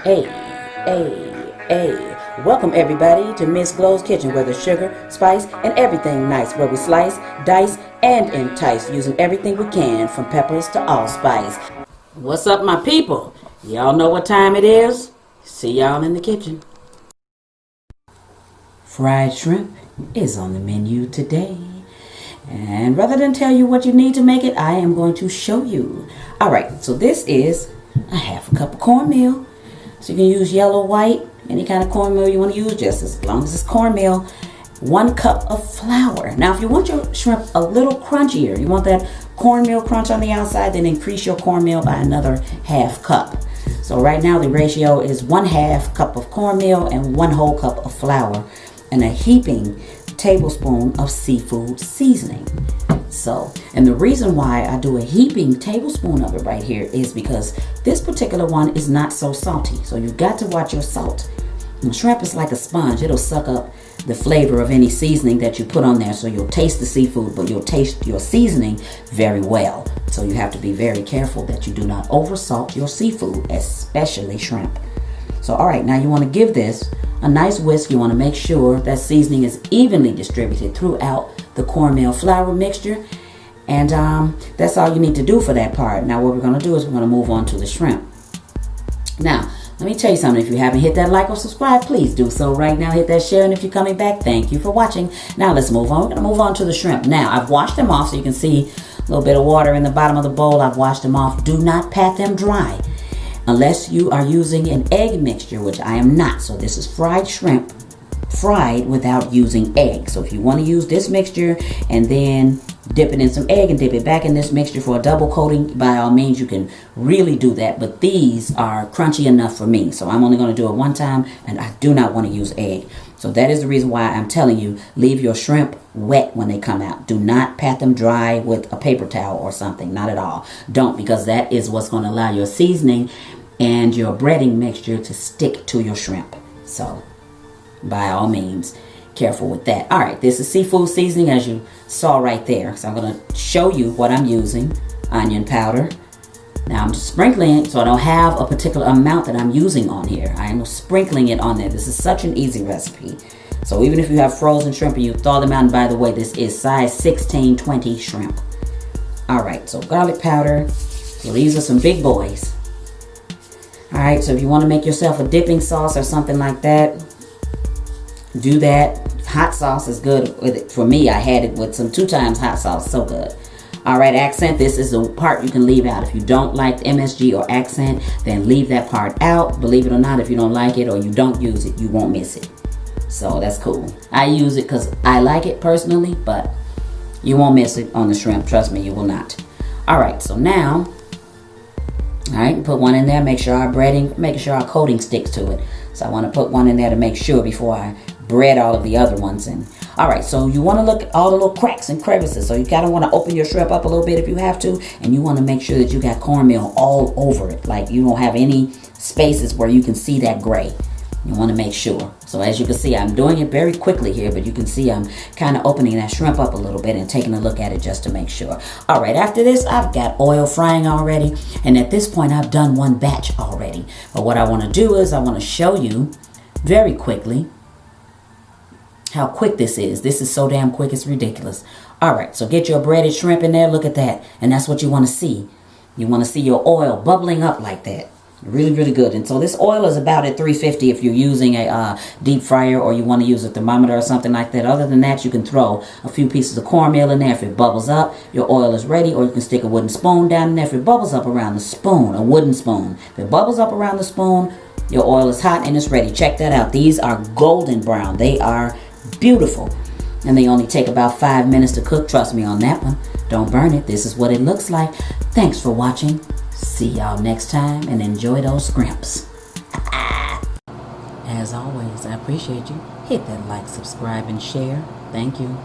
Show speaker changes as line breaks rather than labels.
Hey, hey. Welcome everybody to Miss Glow's Kitchen, where there's sugar, spice, and everything nice, where we slice, dice, and entice, using everything we can, from peppers to allspice. What's up, my people? Y'all know what time it is? See y'all in the kitchen. Fried shrimp is on the menu today. And rather than tell you what you need to make it, I am going to show you. Alright, so this is a half a cup of cornmeal. So you can use yellow, white, any kind of cornmeal you want to use, just as long as it's cornmeal. 1 cup of flour. Now, if you want your shrimp a little crunchier, you want that cornmeal crunch on the outside, then increase your cornmeal by another half cup. So right now the ratio is 1/2 cup of cornmeal and 1 whole cup of flour, and a heaping tablespoon of seafood seasoning. So, and the reason why I do a heaping tablespoon of it right here is because this particular one is not so salty. So you've got to watch your salt. And shrimp is like a sponge. It'll suck up the flavor of any seasoning that you put on there. So you'll taste the seafood, but you'll taste your seasoning very well. So you have to be very careful that you do not oversalt your seafood, especially shrimp. So, all right, now you want to give this a nice whisk. You want to make sure that seasoning is evenly distributed throughout the cornmeal flour mixture. And that's all you need to do for that part. Now what we're going to do is we're going to move on to the shrimp. Now, let me tell you something. If you haven't hit that like or subscribe, please do so right now. Hit that share, and if you're coming back, thank you for watching. Now let's move on. We're going to move on to the shrimp. Now, I've washed them off, so you can see a little bit of water in the bottom of the bowl. I've washed them off. Do not pat them dry unless you are using an egg mixture, which I am not. So this is fried shrimp, fried without using egg. So if you want to use this mixture and then dip it in some egg and dip it back in this mixture for a double coating, by all means you can really do that. But these are crunchy enough for me, so I'm only going to do it one time, and I do not want to use egg. So that is the reason why I'm telling you, leave your shrimp wet when they come out. Do not pat them dry with a paper towel or something. Not at all. Don't, because that is what's going to allow your seasoning and your breading mixture to stick to your shrimp. So by all means, careful with that. All right, this is seafood seasoning, as you saw right there. So I'm going to show you what I'm using. Onion powder. Now I'm just sprinkling it, so I don't have a particular amount that I'm using on here. I am sprinkling it on there. This is such an easy recipe. So even if you have frozen shrimp and you thaw them out, and by the way, this is size 16-20 shrimp. All right, so garlic powder. So these are some big boys. All right, so if you want to make yourself a dipping sauce or something like that, do that. Hot sauce is good with it. For me, I had it with some 2 times hot sauce. So good. All right, accent. This is the part you can leave out. If you don't like MSG or accent, then leave that part out. Believe it or not, if you don't like it or you don't use it, you won't miss it. So that's cool. I use it because I like it personally, but you won't miss it on the shrimp. Trust me, you will not. All right, so now, all right, put one in there. Make sure our breading, making sure our coating sticks to it. So I want to put one in there to make sure before I bread all of the other ones in. All right, so you want to look at all the little cracks and crevices. So you kind of want to open your shrimp up a little bit if you have to, and you want to make sure that you got cornmeal all over it. Like you don't have any spaces where you can see that gray. You want to make sure. So as you can see, I'm doing it very quickly here, but you can see I'm kind of opening that shrimp up a little bit and taking a look at it just to make sure. All right, after this, I've got oil frying already, and at this point, I've done 1 batch already. But what I want to do is I want to show you very quickly how quick this is. This is so damn quick, it's ridiculous. All right, so get your breaded shrimp in there. Look at that. And that's what you want to see. You want to see your oil bubbling up like that. Really, really good. And so this oil is about at 350 if you're using a deep fryer or you want to use a thermometer or something like that. Other than that, you can throw a few pieces of cornmeal in there. If it bubbles up, your oil is ready. Or you can stick a wooden spoon down in there. If it bubbles up around the spoon, a wooden spoon. If it bubbles up around the spoon, your oil is hot and it's ready. Check that out. These are golden brown. They are beautiful, and they only take about 5 minutes to cook. Trust me on that one. Don't burn it. This is what it looks like. Thanks for watching. See y'all next time, and enjoy those scrimps. As always, I appreciate you. Hit that like, subscribe, and share. Thank you.